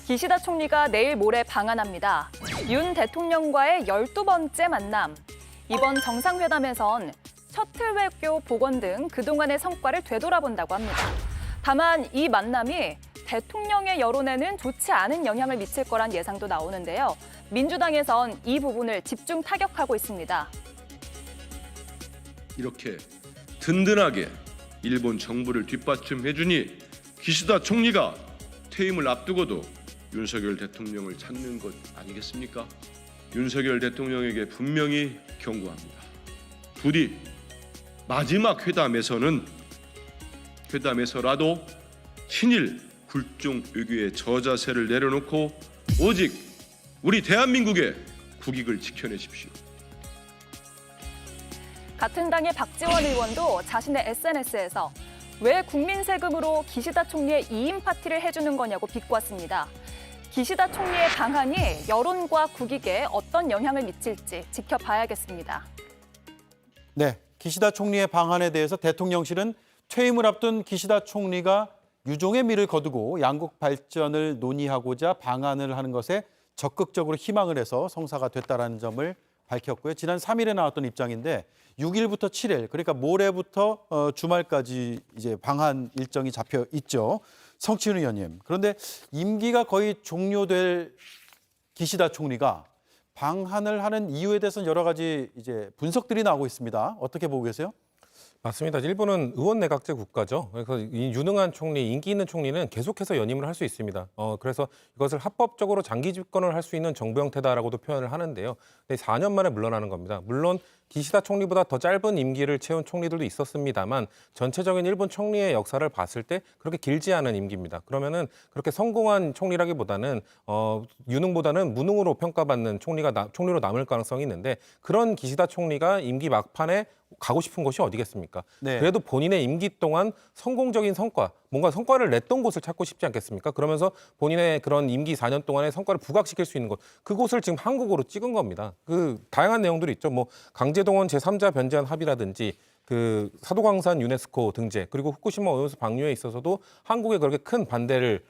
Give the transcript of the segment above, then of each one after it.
기시다 총리가 내일 모레 방한합니다. 윤 대통령과의 12번째 만남. 이번 정상회담에선 셔틀 외교 복원 등 그동안의 성과를 되돌아본다고 합니다. 다만 이 만남이 대통령의 여론에는 좋지 않은 영향을 미칠 거란 예상도 나오는데요. 민주당에선 이 부분을 집중 타격하고 있습니다. 이렇게 든든하게 일본 정부를 뒷받침해주니 기시다 총리가 퇴임을 앞두고도 윤석열 대통령을 찾는 것 아니겠습니까? 윤석열 대통령에게 분명히 경고합니다. 부디 마지막 회담에서라도 친일 굴종 외교의 저자세를 내려놓고 오직 우리 대한민국의 국익을 지켜내십시오. 같은 당의 박지원 의원도 자신의 SNS에서 왜 국민 세금으로 기시다 총리의 2인 파티를 해주는 거냐고 비꼬았습니다. 기시다 총리의 방한이 여론과 국익에 어떤 영향을 미칠지 지켜봐야겠습니다. 네, 기시다 총리의 방한에 대해서 대통령실은 퇴임을 앞둔 기시다 총리가 유종의 미를 거두고 양국 발전을 논의하고자 방한을 하는 것에 적극적으로 희망을 해서 성사가 됐다라는 점을 밝혔고요. 지난 3일에 나왔던 입장인데 6일부터 7일, 그러니까 모레부터 주말까지 이제 방한 일정이 잡혀 있죠. 성치훈 의원님. 그런데 임기가 거의 종료될 기시다 총리가 방한을 하는 이유에 대해서는 여러 가지 이제 분석들이 나오고 있습니다. 어떻게 보고 계세요? 맞습니다. 일본은 의원 내각제 국가죠. 그래서 이 유능한 총리, 인기 있는 총리는 계속해서 연임을 할 수 있습니다. 그래서 이것을 합법적으로 장기 집권을 할 수 있는 정부 형태다라고도 표현을 하는데요. 근데 4년 만에 물러나는 겁니다. 물론 기시다 총리보다 더 짧은 임기를 채운 총리들도 있었습니다만 전체적인 일본 총리의 역사를 봤을 때 그렇게 길지 않은 임기입니다. 그러면은 그렇게 성공한 총리라기보다는 유능보다는 무능으로 평가받는 총리로 남을 가능성이 있는데 그런 기시다 총리가 임기 막판에 가고 싶은 곳이 어디겠습니까? 네. 그래도 본인의 임기 동안 성공적인 성과, 뭔가 성과를 냈던 곳을 찾고 싶지 않겠습니까? 그러면서 본인의 그런 임기 4년 동안의 성과를 부각시킬 수 있는 곳, 그곳을 지금 한국으로 찍은 겁니다. 그 다양한 내용들이 있죠. 뭐 강제동원 제3자 변제안 합의라든지 그 사도광산 유네스코 등재 그리고 후쿠시마 오염수 방류에 있어서도 한국의 그렇게 큰 반대를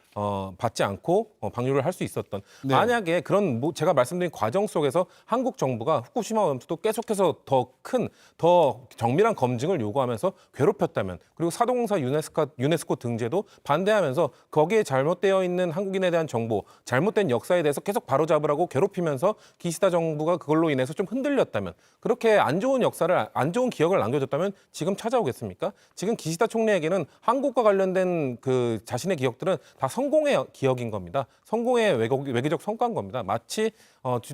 받지 않고 방류를 할 수 있었던 네. 만약에 그런 제가 말씀드린 과정 속에서 한국 정부가 후쿠시마 오염수도 계속해서 더 정밀한 검증을 요구하면서 괴롭혔다면 그리고 사도공사 유네스코 등재도 반대하면서 거기에 잘못되어 있는 한국인에 대한 정보, 잘못된 역사에 대해서 계속 바로잡으라고 괴롭히면서 기시다 정부가 그걸로 인해서 좀 흔들렸다면 그렇게 안 좋은 기억을 남겨줬다면 지금 찾아오겠습니까? 지금 기시다 총리에게는 한국과 관련된 그 자신의 기억들은 다 성공의 기억인 겁니다. 성공의 외교적 성과인 겁니다. 마치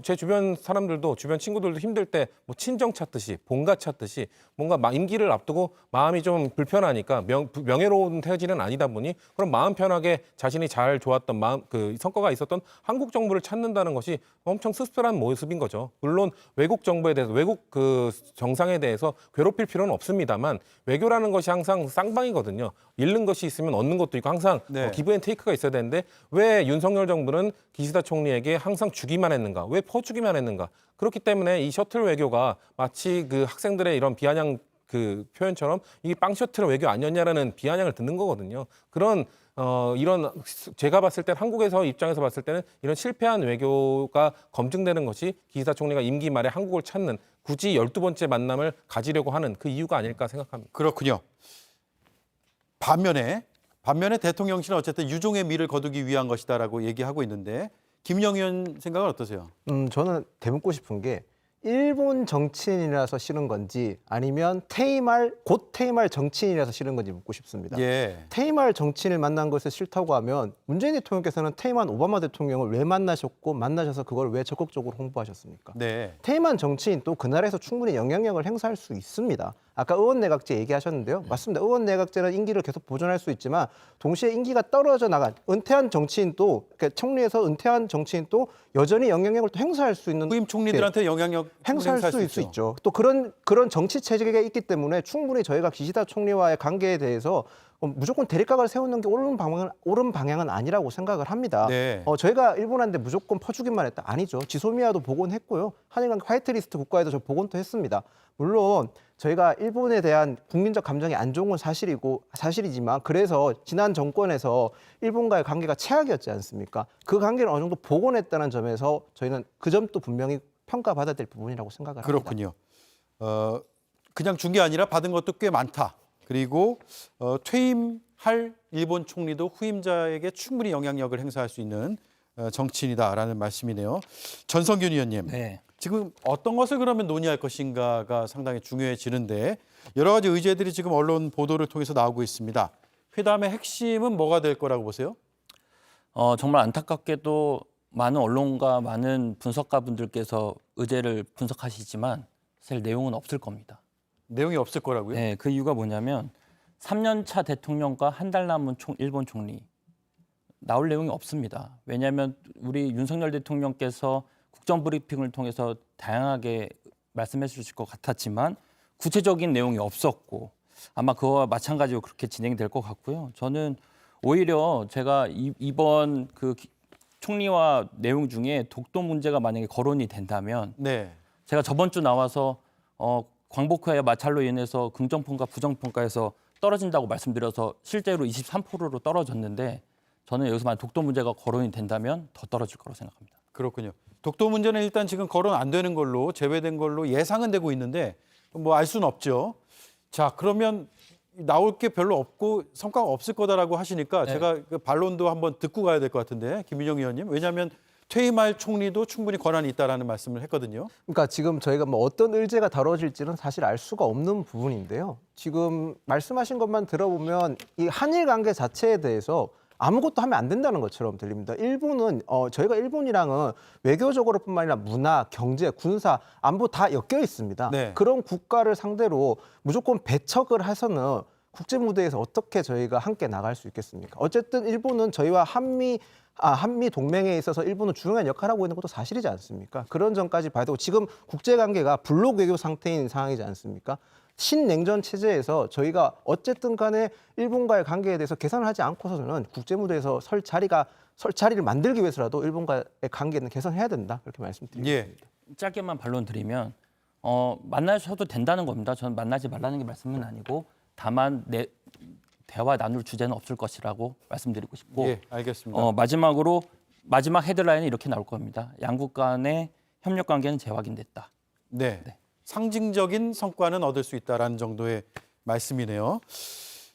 제 주변 사람들도 주변 친구들도 힘들 때 뭐 친정 찾듯이 본가 찾듯이 뭔가 임기를 앞두고 마음이 좀 불편하니까 명예로운 태지는 아니다 보니 그럼 마음 편하게 자신이 잘 좋았던 그 성과가 있었던 한국 정부를 찾는다는 것이 엄청 씁쓸한 모습인 거죠. 물론 외국 정부에 대해서 외국 그 정상에 대해서 괴롭힐 필요는 없습니다만 외교라는 것이 항상 쌍방이거든요. 잃는 것이 있으면 얻는 것도 있고 항상 네. 기브 앤 테이크가 있어야 되는데 왜 윤석열 정부는 기시다 총리에게 항상 주기만 했는가? 왜 퍼주기만 했는가? 그렇기 때문에 이 셔틀 외교가 마치 그 학생들의 이런 비아냥 그 표현처럼 이게 빵 셔틀 외교 아니었냐라는 비아냥을 듣는 거거든요. 그런 이런 제가 봤을 때 한국에서 입장에서 봤을 때는 이런 실패한 외교가 검증되는 것이 기시다 총리가 임기 말에 한국을 찾는 굳이 12번째 만남을 가지려고 하는 그 이유가 아닐까 생각합니다. 그렇군요. 반면에 대통령실은 어쨌든 유종의 미를 거두기 위한 것이다라고 얘기하고 있는데 김영희 의원 생각은 어떠세요? 저는 되묻고 싶은 게 일본 정치인이라서 싫은 건지 아니면 곧 퇴임할 정치인이라서 싫은 건지 묻고 싶습니다. 예. 퇴임할 정치인을 만난 것을 싫다고 하면 문재인 대통령께서는 퇴임한 오바마 대통령을 왜 만나셔서 그걸 왜 적극적으로 홍보하셨습니까? 네. 퇴임한 정치인 또 그 나라에서 충분히 영향력을 행사할 수 있습니다. 아까 의원 내각제 얘기하셨는데요. 맞습니다. 의원 내각제는 임기를 계속 보존할 수 있지만 동시에 임기가 떨어져 나간 은퇴한 정치인도 그러니까 총리에서 은퇴한 정치인도 여전히 영향력을 또 행사할 수 있는 후임 총리들한테 영향력 행사할 수 있죠. 또 그런 정치 체제가 있기 때문에 충분히 저희가 기시다 총리와의 관계에 대해서 무조건 대립각을 세우는 게 옳은 방향은 아니라고 생각을 합니다. 네. 저희가 일본한테 무조건 퍼주기만 했다. 아니죠. 지소미아도 복원했고요. 한일관계 화이트리스트 국가에도 저 복원도 했습니다. 물론 저희가 일본에 대한 국민적 감정이 안 좋은 건 사실이지만 그래서 지난 정권에서 일본과의 관계가 최악이었지 않습니까? 그 관계를 어느 정도 복원했다는 점에서 저희는 그 점도 분명히 평가받아야 될 부분이라고 생각을 합니다. 그렇군요. 그냥 준 게 아니라 받은 것도 꽤 많다. 그리고 퇴임할 일본 총리도 후임자에게 충분히 영향력을 행사할 수 있는 정치인이다라는 말씀이네요. 전성균 의원님, 네. 지금 어떤 것을 그러면 논의할 것인가가 상당히 중요해지는데 여러 가지 의제들이 지금 언론 보도를 통해서 나오고 있습니다. 회담의 핵심은 뭐가 될 거라고 보세요? 정말 안타깝게도 많은 언론과 많은 분석가분들께서 의제를 분석하시지만 사실 내용은 없을 겁니다. 내용이 없을 거라고요? 네, 그 이유가 뭐냐면 3년차 대통령과 한 달 남은 일본 총리 나올 내용이 없습니다. 왜냐하면 우리 윤석열 대통령께서 국정브리핑을 통해서 다양하게 말씀해 주실 것 같았지만 구체적인 내용이 없었고 아마 그와 마찬가지로 그렇게 진행이 될 것 같고요. 저는 오히려 제가 이번 그 총리와 내용 중에 독도 문제가 만약에 거론이 된다면 네. 제가 저번 주 나와서 광복회의 마찰로 인해서 긍정평가 부정평가에서 떨어진다고 말씀드려서 실제로 23%로 떨어졌는데 저는 여기서 만약 독도 문제가 거론이 된다면 더 떨어질 거라고 생각합니다. 그렇군요. 독도 문제는 일단 지금 거론 안 되는 걸로 제외된 걸로 예상은 되고 있는데 뭐 알 수는 없죠. 자, 그러면 나올 게 별로 없고 성과가 없을 거다라고 하시니까 제가 그 반론도 한번 듣고 가야 될 것 같은데 김민영 의원님. 왜냐하면 퇴임할 총리도 충분히 권한이 있다라는 말씀을 했거든요. 그러니까 지금 저희가 뭐 어떤 의제가 다뤄질지는 사실 알 수가 없는 부분인데요. 지금 말씀하신 것만 들어보면 이 한일 관계 자체에 대해서 아무것도 하면 안 된다는 것처럼 들립니다. 일본은 저희가 일본이랑은 외교적으로뿐만 아니라 문화, 경제, 군사, 안보 다 엮여 있습니다. 네. 그런 국가를 상대로 무조건 배척을 해서는 국제 무대에서 어떻게 저희가 함께 나갈 수 있겠습니까? 어쨌든 일본은 저희와 한미 동맹에 있어서 일본은 중요한 역할을 하고 있는 것도 사실이지 않습니까? 그런 점까지 봐야 되고 지금 국제 관계가 블록 외교 상태인 상황이지 않습니까? 신냉전 체제에서 저희가 어쨌든 간에 일본과의 관계에 대해서 개선을 하지 않고서는 국제 무대에서 설 자리를 만들기 위해서라도 일본과의 관계는 개선해야 된다. 그렇게 말씀드리겠습니다. 짧게만 반론 드리면 만나셔도 된다는 겁니다. 저는 만나지 말라는 게 말씀은 아니고 다만 대화 나눌 주제는 없을 것이라고 말씀드리고 싶고 예, 알겠습니다. 마지막 헤드라인은 이렇게 나올 겁니다. 양국 간의 협력 관계는 재확인됐다. 네. 네. 상징적인 성과는 얻을 수 있다라는 정도의 말씀이네요.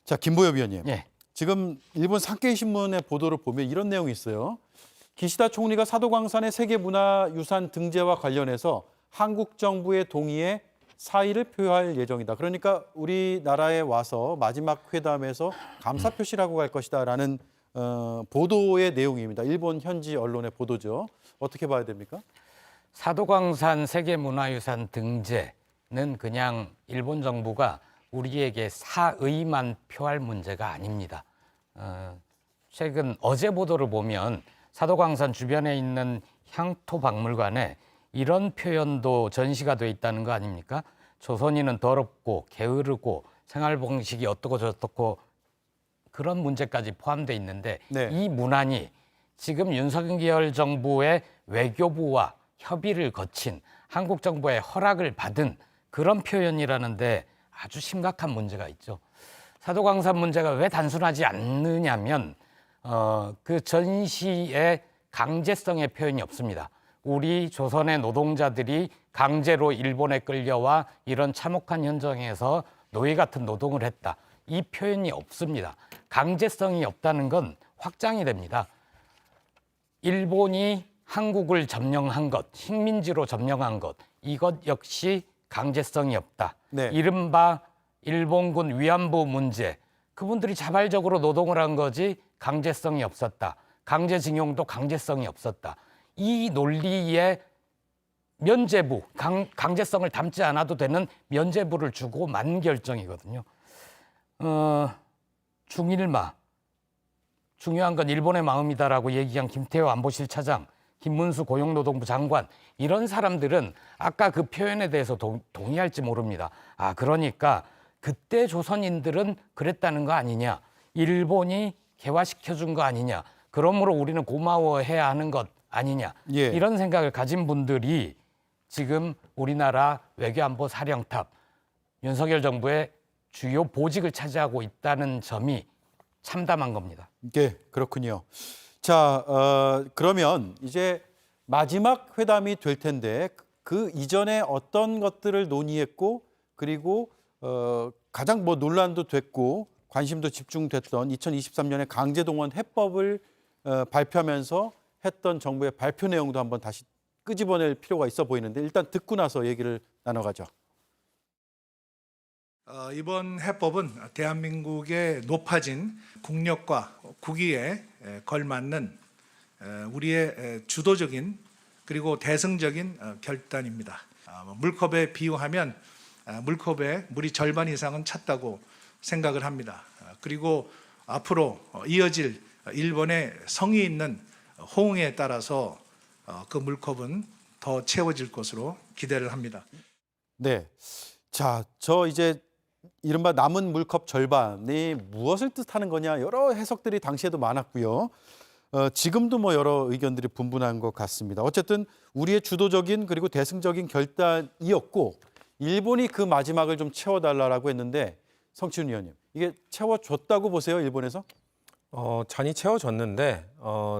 자, 김보엽 위원님. 예. 지금 일본 산케이 신문의 보도를 보면 이런 내용이 있어요. 기시다 총리가 사도광산의 세계문화유산 등재와 관련해서 한국 정부의 동의에 사의를 표할 예정이다. 그러니까 우리나라에 와서 마지막 회담에서 감사 표시라고 할 것이다라는 보도의 내용입니다. 일본 현지 언론의 보도죠. 어떻게 봐야 됩니까? 사도광산 세계문화유산 등재는 그냥 일본 정부가 우리에게 사의만 표할 문제가 아닙니다. 최근 어제 보도를 보면 사도광산 주변에 있는 향토박물관에 이런 표현도 전시가 돼 있다는 거 아닙니까? 조선인은 더럽고 게으르고 생활 방식이 어떻고 저떻고 그런 문제까지 포함되어 있는데 네. 이 문안이 지금 윤석열 정부의 외교부와 협의를 거친 한국 정부의 허락을 받은 그런 표현이라는데 아주 심각한 문제가 있죠. 사도광산 문제가 왜 단순하지 않느냐면 그 전시의 강제성의 표현이 없습니다. 우리 조선의 노동자들이 강제로 일본에 끌려와 이런 참혹한 현장에서 노예 같은 노동을 했다. 이 표현이 없습니다. 강제성이 없다는 건 확장이 됩니다. 일본이 한국을 점령한 것, 식민지로 점령한 것, 이것 역시 강제성이 없다. 네. 이른바 일본군 위안부 문제, 그분들이 자발적으로 노동을 한 거지 강제성이 없었다. 강제징용도 강제성이 없었다. 이 논리에 면죄부, 강제성을 담지 않아도 되는 면죄부를 주고 만 결정이거든요. 중일마, 중요한 건 일본의 마음이다라고 얘기한 김태호 안보실 차장, 김문수 고용노동부 장관, 이런 사람들은 아까 그 표현에 대해서 동의할지 모릅니다. 그러니까 그때 조선인들은 그랬다는 거 아니냐. 일본이 개화시켜준 거 아니냐. 그러므로 우리는 고마워해야 하는 것 아니냐. 예. 이런 생각을 가진 분들이 지금 우리나라 외교안보 사령탑 윤석열 정부의 주요 보직을 차지하고 있다는 점이 참담한 겁니다. 네, 그렇군요. 자, 그러면 이제 마지막 회담이 될 텐데 그 이전에 어떤 것들을 논의했고 그리고 가장 뭐 논란도 됐고 관심도 집중됐던 2023년에 강제동원 해법을 발표하면서 했던 정부의 발표 내용도 한번 다시 끄집어낼 필요가 있어 보이는데 일단 듣고 나서 얘기를 나눠가죠. 이번 해법은 대한민국의 높아진 국력과 국위에 걸맞는 우리의 주도적인 그리고 대승적인 결단입니다. 물컵에 비유하면 물컵에 물이 절반 이상은 찼다고 생각을 합니다. 그리고 앞으로 이어질 일본의 성의 있는 호응에 따라서 그 물컵은 더 채워질 것으로 기대를 합니다. 네. 자, 저 이제 이른바 남은 물컵 절반이 무엇을 뜻하는 거냐 여러 해석들이 당시에도 많았고요. 지금도 뭐 여러 의견들이 분분한 것 같습니다. 어쨌든 우리의 주도적인 그리고 대승적인 결단이었고 일본이 그 마지막을 좀 채워달라고 했는데 성치훈 의원님 이게 채워줬다고 보세요 일본에서? 잔이 채워졌는데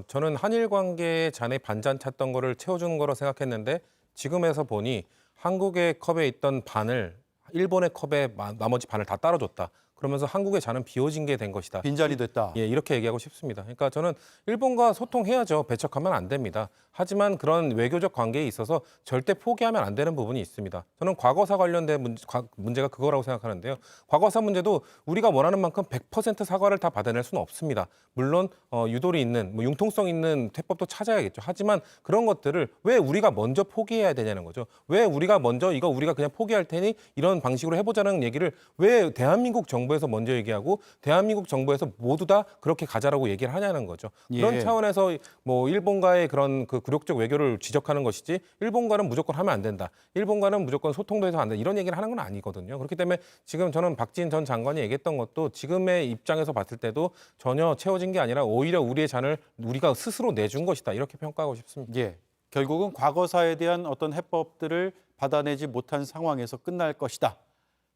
저는 한일 관계의 잔에 반잔 찼던 거를 채워주는 거로 생각했는데 지금에서 보니 한국의 컵에 있던 반을 일본의 컵에 나머지 반을 다 따라줬다. 그러면서 한국의 잔은 비워진 게 된 것이다. 빈잔이 됐다. 예, 이렇게 얘기하고 싶습니다. 그러니까 저는 일본과 소통해야죠. 배척하면 안 됩니다. 하지만 그런 외교적 관계에 있어서 절대 포기하면 안 되는 부분이 있습니다. 저는 과거사 관련된 문제가 그거라고 생각하는데요. 과거사 문제도 우리가 원하는 만큼 100% 사과를 다 받아낼 수는 없습니다. 물론 유도리 있는 융통성 있는 태법도 찾아야겠죠. 하지만 그런 것들을 왜 우리가 먼저 포기해야 되냐는 거죠. 왜 우리가 먼저 이거 우리가 그냥 포기할 테니 이런 방식으로 해보자는 얘기를 왜 대한민국 정부에서 먼저 얘기하고 대한민국 정부에서 모두 다 그렇게 가자라고 얘기를 하냐는 거죠. 그런 예. 차원에서 뭐 일본과의 그런 그 굴욕적 외교를 지적하는 것이지 일본과는 무조건 하면 안 된다. 일본과는 무조건 소통도 해서 안 된다. 이런 얘기를 하는 건 아니거든요. 그렇기 때문에 지금 저는 박지인 전 장관이 얘기했던 것도 지금의 입장에서 봤을 때도 전혀 채워진 게 아니라 오히려 우리의 잔을 우리가 스스로 내준 것이다. 이렇게 평가하고 싶습니다. 예. 결국은 과거사에 대한 어떤 해법들을 받아내지 못한 상황에서 끝날 것이다.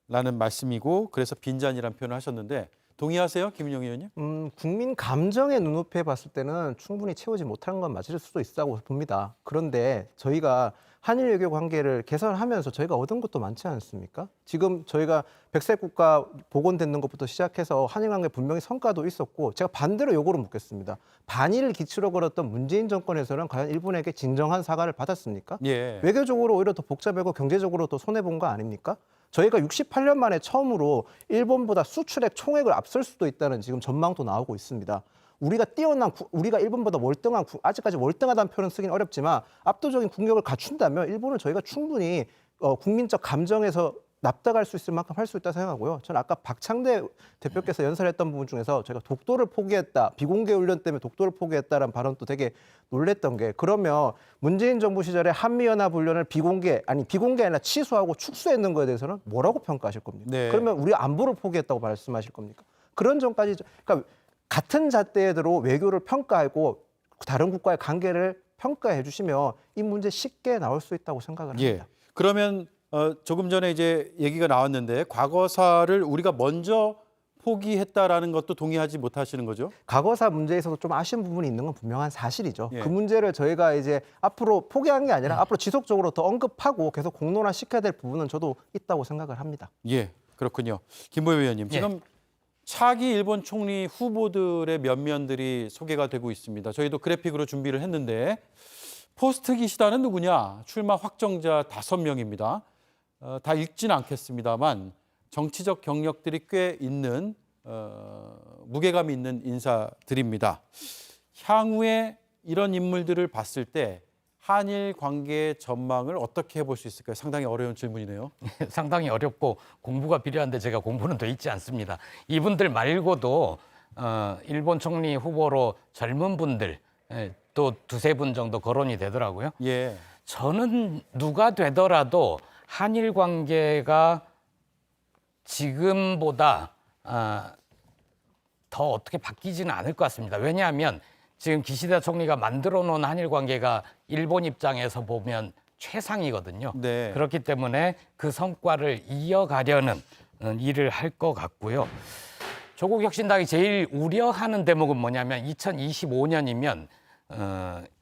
라는 말씀이고 그래서 빈잔이라는 표현을 하셨는데 동의하세요? 김인영 의원님? 국민 감정의 눈높이에 봤을 때는 충분히 채우지 못한 건 맞을 수도 있다고 봅니다. 그런데 저희가 한일 외교 관계를 개선하면서 저희가 얻은 것도 많지 않습니까? 지금 저희가 백색 국가 복원되는 것부터 시작해서 한일 관계 분명히 성과도 있었고 제가 반대로 요거를 묻겠습니다. 반일을 기치로 걸었던 문재인 정권에서는 과연 일본에게 진정한 사과를 받았습니까? 예. 외교적으로 오히려 더 복잡하고 경제적으로 더 손해본 거 아닙니까? 저희가 68년 만에 처음으로 일본보다 수출액 총액을 앞설 수도 있다는 지금 전망도 나오고 있습니다. 우리가 일본보다 아직까지 월등하다는 표현은 쓰긴 어렵지만 압도적인 국력을 갖춘다면 일본은 저희가 충분히 국민적 감정에서 납득할 수 있을 만큼 할 수 있다고 생각하고요. 저는 아까 박창대 대표께서 연설했던 부분 중에서 저희가 독도를 포기했다, 비공개 훈련 때문에 독도를 포기했다라는 발언도 되게 놀랬던 게 그러면 문재인 정부 시절에 한미연합훈련을 비공개 아니라 취소하고 축소했는 거에 대해서는 뭐라고 평가하실 겁니까? 네. 그러면 우리 안보를 포기했다고 말씀하실 겁니까? 그런 점까지 그러니까 같은 잣대로 외교를 평가하고 다른 국가의 관계를 평가해 주시면 이 문제 쉽게 나올 수 있다고 생각을 합니다. 예. 그러면 조금 전에 이제 얘기가 나왔는데 과거사를 우리가 먼저 포기했다라는 것도 동의하지 못하시는 거죠? 과거사 문제에서도 좀 아쉬운 부분이 있는 건 분명한 사실이죠. 예. 그 문제를 저희가 이제 앞으로 포기한 게 아니라 앞으로 지속적으로 더 언급하고 계속 공론화 시켜야 될 부분은 저도 있다고 생각을 합니다. 예, 그렇군요. 김보엽 의원님, 지금 차기 일본 총리 후보들의 면면들이 소개가 되고 있습니다. 저희도 그래픽으로 준비를 했는데 포스트 기시다는 누구냐? 출마 확정자 5명입니다. 다 읽지는 않겠습니다만 정치적 경력들이 꽤 있는 무게감이 있는 인사들입니다. 향후에 이런 인물들을 봤을 때 한일 관계의 전망을 어떻게 해볼 수 있을까요? 상당히 어려운 질문이네요. 상당히 어렵고 공부가 필요한데 제가 공부는 돼 있지 않습니다. 이분들 말고도 일본 총리 후보로 젊은 분들 또 두세 분 정도 거론이 되더라고요. 예. 저는 누가 되더라도 한일 관계가 지금보다 더 어떻게 바뀌지는 않을 것 같습니다. 왜냐하면 지금 기시다 총리가 만들어 놓은 한일 관계가 일본 입장에서 보면 최상이거든요. 네. 그렇기 때문에 그 성과를 이어가려는 일을 할 것 같고요. 조국 혁신당이 제일 우려하는 대목은 뭐냐면 2025년이면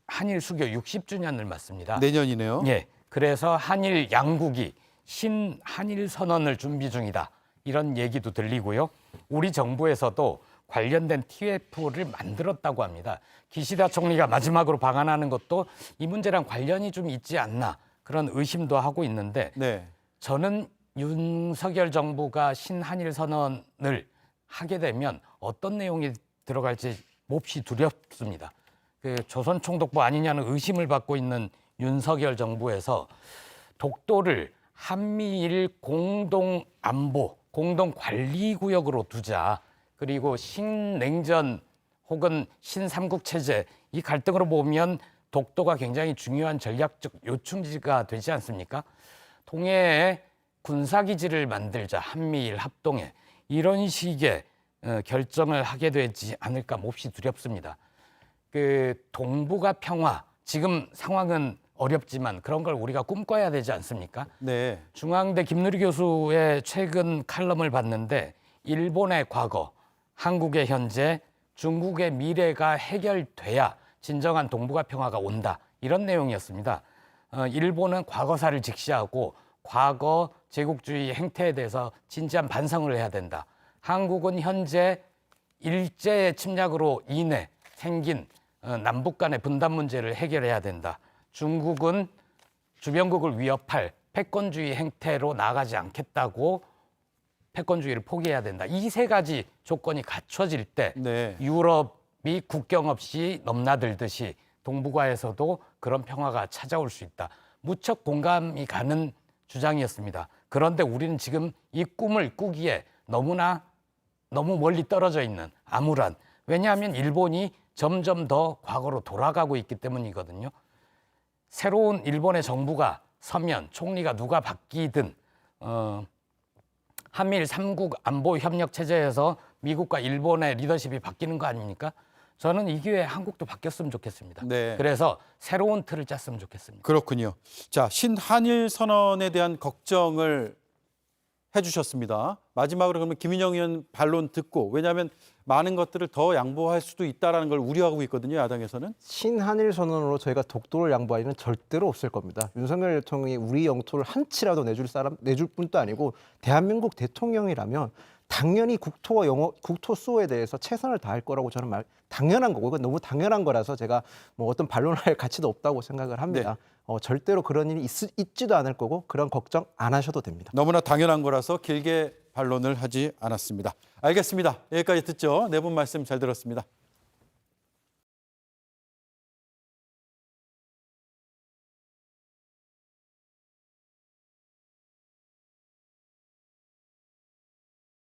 한일 수교 60주년을 맞습니다. 내년이네요. 예. 그래서 한일 양국이 신한일 선언을 준비 중이다. 이런 얘기도 들리고요. 우리 정부에서도 관련된 TF를 만들었다고 합니다. 기시다 총리가 마지막으로 방한하는 것도 이 문제랑 관련이 좀 있지 않나 그런 의심도 하고 있는데 네. 저는 윤석열 정부가 신한일 선언을 하게 되면 어떤 내용이 들어갈지 몹시 두렵습니다. 그 조선총독부 아니냐는 의심을 받고 있는 윤석열 정부에서 독도를 한미일 공동 안보, 공동 관리 구역으로 두자. 그리고 신냉전 혹은 신삼국 체제 이 갈등으로 보면 독도가 굉장히 중요한 전략적 요충지가 되지 않습니까? 동해에 군사기지를 만들자, 한미일 합동에 이런 식의 결정을 하게 되지 않을까 몹시 두렵습니다. 그 동북아 평화 지금 상황은 어렵지만 그런 걸 우리가 꿈꿔야 되지 않습니까? 네. 중앙대 김누리 교수의 최근 칼럼을 봤는데 일본의 과거, 한국의 현재, 중국의 미래가 해결돼야 진정한 동북아 평화가 온다. 이런 내용이었습니다. 일본은 과거사를 직시하고 과거 제국주의 행태에 대해서 진지한 반성을 해야 된다. 한국은 현재 일제의 침략으로 인해 생긴 남북 간의 분단 문제를 해결해야 된다. 중국은 주변국을 위협할 패권주의 행태로 나가지 않겠다고 패권주의를 포기해야 된다. 이 세 가지 조건이 갖춰질 때 네. 유럽이 국경 없이 넘나들듯이 동북아에서도 그런 평화가 찾아올 수 있다. 무척 공감이 가는 주장이었습니다. 그런데 우리는 지금 이 꿈을 꾸기에 너무 멀리 떨어져 있는 암울한, 왜냐하면 일본이 점점 더 과거로 돌아가고 있기 때문이거든요. 새로운 일본의 정부가 서면 총리가 누가 바뀌든 한미일 3국 안보 협력 체제에서 미국과 일본의 리더십이 바뀌는 거 아닙니까? 저는 이 기회에 한국도 바뀌었으면 좋겠습니다. 네. 그래서 새로운 틀을 짰으면 좋겠습니다. 그렇군요. 자, 신한일 선언에 대한 걱정을 해주셨습니다. 마지막으로 그러면 김인영 의원 반론 듣고, 왜냐하면 많은 것들을 더 양보할 수도 있다는 걸 우려하고 있거든요, 야당에서는. 신한일 선언으로 저희가 독도를 양보할 일은 절대로 없을 겁니다. 윤석열 대통령이 우리 영토를 한치라도 내줄 뿐도 아니고 대한민국 대통령이라면 당연히 국토 수호에 대해서 최선을 다할 거라고 저는 당연한 거고, 이건 너무 당연한 거라서 제가 뭐 어떤 반론할 가치도 없다고 생각을 합니다. 절대로 그런 일이 있지도 않을 거고 그런 걱정 안 하셔도 됩니다. 너무나 당연한 거라서 길게 반론을 하지 않았습니다. 알겠습니다. 여기까지 듣죠. 네 분 말씀 잘 들었습니다.